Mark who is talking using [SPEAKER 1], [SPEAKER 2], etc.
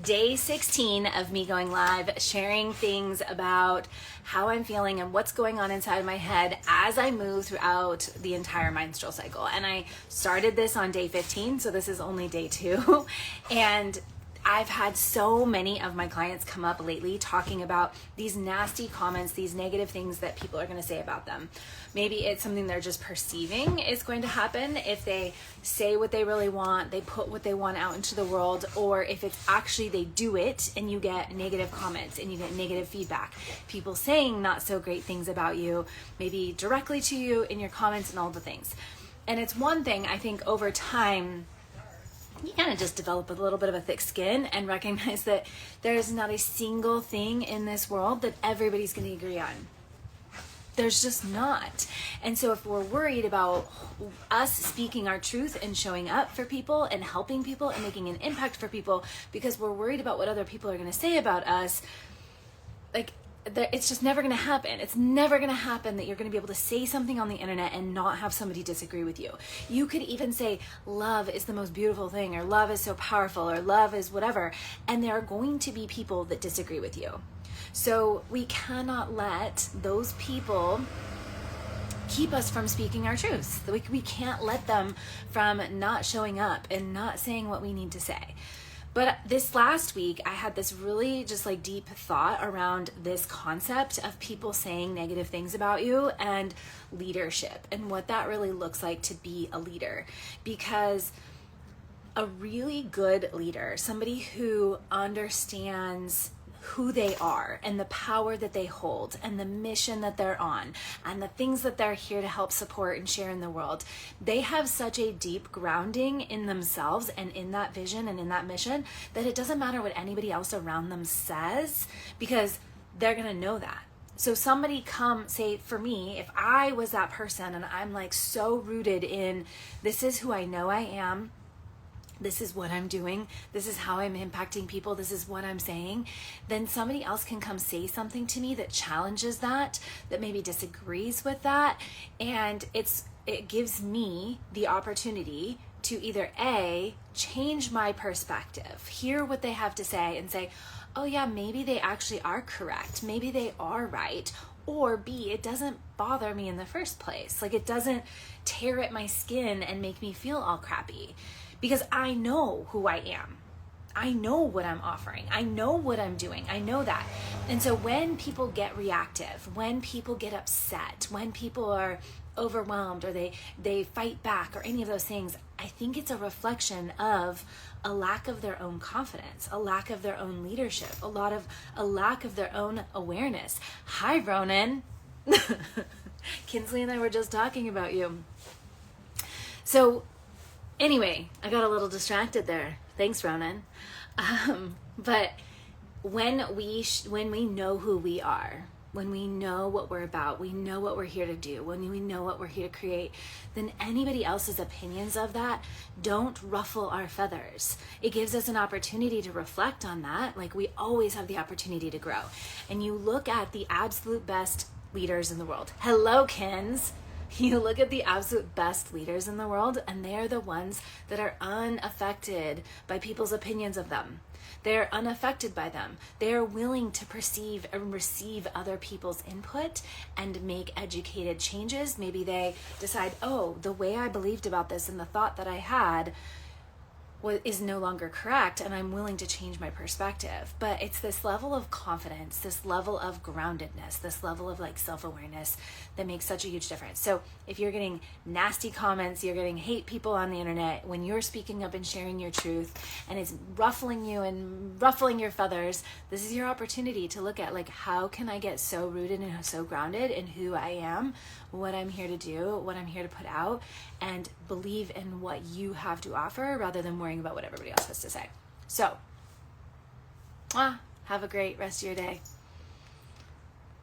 [SPEAKER 1] day 16 of me going live, sharing things about how I'm feeling and what's going on inside my head as I move throughout the entire menstrual cycle. And I started this on day 15, so this is only day 2. And I've had so many of my clients come up lately talking about these nasty comments, these negative things that people are going to say about them. Maybe it's something they're just perceiving is going to happen if they say what they really want, they put what they want out into the world, or if it's actually they do it and you get negative comments and you get negative feedback. People saying not so great things about you, maybe directly to you in your comments and all the things. And it's one thing, I think, over time, you kind of just develop a little bit of a thick skin and recognize that there is not a single thing in this world that everybody's going to agree on. There's just not. And so if we're worried about us speaking our truth and showing up for people and helping people and making an impact for people because we're worried about what other people are going to say about us, like, it's just never going to happen. It's never going to happen that you're going to be able to say something on the internet and not have somebody disagree with you. You could even say love is the most beautiful thing, or love is so powerful, or love is whatever, and there are going to be people that disagree with you. So we cannot let those people keep us from speaking our truths. We can't let them from not showing up and not saying what we need to say. But this last week, I had this really just like deep thought around this concept of people saying negative things about you and leadership and what that really looks like to be a leader. Because a really good leader, somebody who understands who they are and the power that they hold and the mission that they're on and the things that they're here to help support and share in the world, they have such a deep grounding in themselves and in that vision and in that mission that it doesn't matter what anybody else around them says, because they're going to know that. So somebody say for me, if I was that person and I'm like so rooted in this is who I know I am, this is what I'm doing, this is how I'm impacting people, this is what I'm saying, then somebody else can come say something to me that challenges that maybe disagrees with that, and it gives me the opportunity to either A, change my perspective, hear what they have to say and say, oh yeah, maybe they actually are correct, maybe they are right, or B, it doesn't bother me in the first place. Like, it doesn't tear at my skin and make me feel all crappy. Because I know who I am. I know what I'm offering. I know what I'm doing. I know that. And so when people get reactive, when people get upset, when people are overwhelmed or they fight back or any of those things, I think it's a reflection of a lack of their own confidence, a lack of their own leadership, a lack of their own awareness. Hi, Ronan. Kinsley and I were just talking about you. So anyway, I got a little distracted there. Thanks, Ronan. But when we know who we are, when we know what we're about, we know what we're here to do, when we know what we're here to create, then anybody else's opinions of that don't ruffle our feathers. It gives us an opportunity to reflect on that. Like, we always have the opportunity to grow. And you look at the absolute best leaders in the world. Hello, Kins. You look at the absolute best leaders in the world, and they are the ones that are unaffected by people's opinions of them. They're unaffected by them. They are willing to perceive and receive other people's input and make educated changes. Maybe they decide, oh, the way I believed about this and the thought that I had is no longer correct, and I'm willing to change my perspective. But it's this level of confidence, this level of groundedness, this level of like self-awareness that makes such a huge difference. So if you're getting nasty comments, you're getting hate people on the internet, when you're speaking up and sharing your truth and it's ruffling you and ruffling your feathers, this is your opportunity to look at, like, how can I get so rooted and so grounded in who I am, what I'm here to do, what I'm here to put out, and believe in what you have to offer rather than worrying about what everybody else has to say. So, have a great rest of your day.